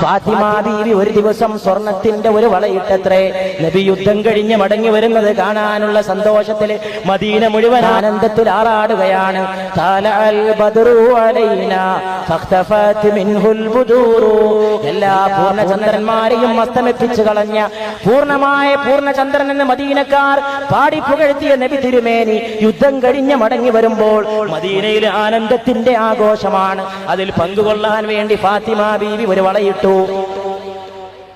ഫാത്തിമ ബീവി ഒരു ദിവസം സ്വർണത്തിന്റെ ഒരു വളയിട്ടത്രേ. നബി യുദ്ധം കഴിഞ്ഞ് മടങ്ങി വരുന്നത് കാണാനുള്ള സന്തോഷത്തിൽ മദീന മുഴുവൻ ആനന്ദത്തിൽ ആറാടുകയാണ്. എല്ലാ പൂർണ്ണചന്ദ്രന്മാരെയും അസ്തമിപ്പിച്ചു കളഞ്ഞ പൂർണ്ണമായ പൂർണ്ണചന്ദ്രൻ എന്ന് മദീനക്കാർ പാടിപ്പുകഴ്ത്തിയ നബി തിരുമേനി യുദ്ധം കഴിഞ്ഞ് മടങ്ങി വരുമ്പോൾ മദീനയിലെ ആനന്ദത്തിന്റെ ആഘോഷമാണ്. അതിൽ പങ്കുകൊള്ളാൻ വേണ്ടി ഫാത്തിമ ബീവി ഒരു വളയിട്ടു,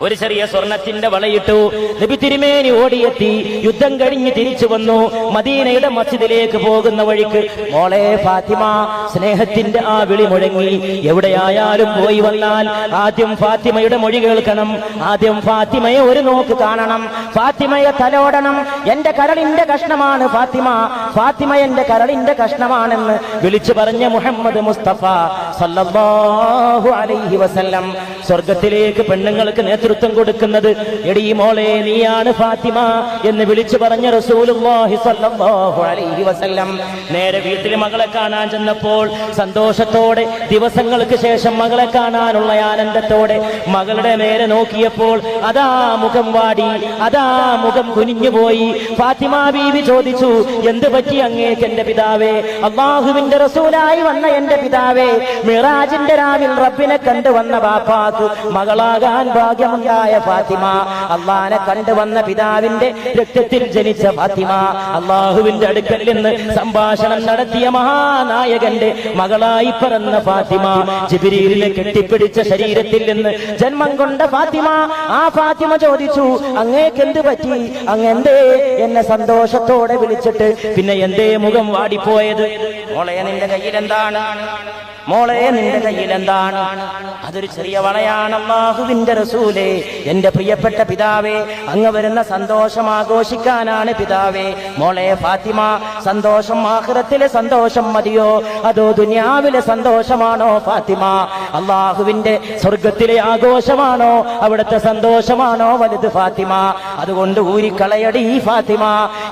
ഒരു ചെറിയ സ്വർണത്തിന്റെ വളയിട്ടു. നബി തിരുമേനി ഓടിയെത്തി. യുദ്ധം കഴിഞ്ഞ് തിരിച്ചു വന്നു. മദീനയുടെ മസ്ജിദിലേക്ക് പോകുന്ന വഴിക്ക് മോളെ ഫാത്തിമ, സ്നേഹത്തിന്റെ ആ വിളി മുഴങ്ങി. എവിടെയായാലും പോയി വന്നാൽ ആദ്യം ഫാത്തിമയുടെ മൊഴി കേൾക്കണം, ആദ്യം ഫാത്തിമയെ ഒരു നോക്ക് കാണണം, ഫാത്തിമയെ തലോടണം. എന്റെ കരളിന്റെ കഷ്ണമാണ് ഫാത്തിമ, ഫാത്തിമ എന്റെ കരളിന്റെ കഷ്ണമാണെന്ന് വിളിച്ചു പറഞ്ഞ മുഹമ്മദ് മുസ്തഫ സല്ലല്ലാഹു അലൈഹി വസല്ലം സ്വർഗത്തിലേക്ക് പെണ്ണുങ്ങൾക്ക് നേതൃത്വം കൊടുക്കുന്നത് എടീ മോളെ നീയാണ് ഫാത്തിമ എന്ന് വിളിച്ചു പറഞ്ഞ റസൂലുള്ളാഹി സ്വല്ലല്ലാഹു അലൈഹി വസല്ലം നേരെ വീട്ടിൽ മകളെ കാണാൻ ചെന്നപ്പോൾ സന്തോഷത്തോടെ ദിവസങ്ങൾക്ക് ശേഷം മകളെ കാണാനുള്ള ആനന്ദത്തോടെ മകളുടെ നേരെ നോക്കിയപ്പോൾ അതാ മുഖം വാടി, അതാ മുഖം കുനിഞ്ഞുപോയി. ഫാത്തിമ ബീവി ചോദിച്ചു, എന്ത് പറ്റി അങ്ങേക്ക് എന്റെ പിതാവേ? അല്ലാഹുവിന്റെ റസൂലായി വന്ന എന്റെ പിതാവേ, മിറാജിന്റെ രാവിൽ റബ്ബിനെ കണ്ടു വന്ന ബാപ്പാക്ക് മകളാകാൻ ഭാഗ്യമുണ്ടായ ഫാത്തിമ, അള്ളാനെ കണ്ടുവന്ന പിതാവിന്റെ രക്തത്തിൽ ജനിച്ച ഫാത്തിമ, അള്ളാഹുവിന്റെ അടുക്കൽ നിന്ന് സംഭാഷണം നടത്തിയ മഹാനായകന്റെ മകളായി പിറന്ന ഫാത്തിമ, ജിബ്രീലിനെ കെട്ടിപ്പിടിച്ച ശരീരത്തിൽ നിന്ന് ജന്മം കൊണ്ട ഫാത്തിമ. ആ ഫാത്തിമ ചോദിച്ചു, അങ്ങേക്ക് എന്ത് പറ്റി? അങ്ങെന്തേ എന്നെ സന്തോഷത്തോടെ വിളിച്ചിട്ട് പിന്നെ എന്തേ മുഖം വാടിപ്പോയത്? മോളെ നിന്റെ കയ്യിൽ എന്താണ്? മോളെ നിന്റെ കയ്യിൽ എന്താണ്? അതൊരു ചെറിയ വളയാണ്. അല്ലാഹുവിന്റെ റസൂലേ, എന്റെ പ്രിയപ്പെട്ട പിതാവേ, അങ്ങ് വരുന്ന സന്തോഷം ആഘോഷിക്കാനാണ് പിതാവേ. മോളെ ഫാത്തിമ, സന്തോഷം ആഖിറത്തിലെ സന്തോഷം മതിയോ അതോ ദുനിയാവിലെ സന്തോഷമാണോ ഫാത്തിമ? അല്ലാഹുവിന്റെ സ്വർഗത്തിലെ ആഘോഷമാണോ അവിടുത്തെ സന്തോഷമാണോ വലുത് ഫാത്തിമ? അതുകൊണ്ട് ഊരിക്കളയടി ഫാത്തിമ.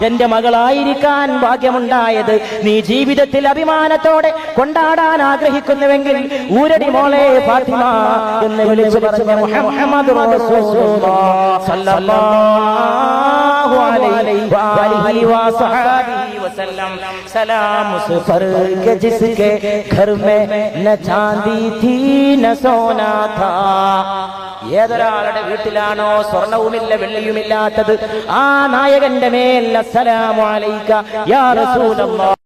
എന്റെ മകളായിരിക്കാൻ ഭാഗ്യമുണ്ടായത് നീ ജീവിതത്തിൽ അഭിമാനത്തോടെ കൊണ്ടാടാൻ ആഗ്രഹിക്കുന്നുവെങ്കിൽ ഊരടി മോളെ ഫാത്തിമ എന്ന് വിളിച്ചു പറഞ്ഞ മുഹമ്മദ് റസൂലുള്ളാഹി സല്ലല്ലാഹു अलैहि वसल्लम सलाम उस पर के जिसके घर में न चांदी थी न सोना था. ഏതൊരാളുടെ വീട്ടിലാണോ സ്വർണവുമില്ല വെള്ളിയുമില്ലാത്തത് ആ നായകന്റെ മേൽ അസ്സലാമു അലൈക യാ റസൂലല്ലാഹ്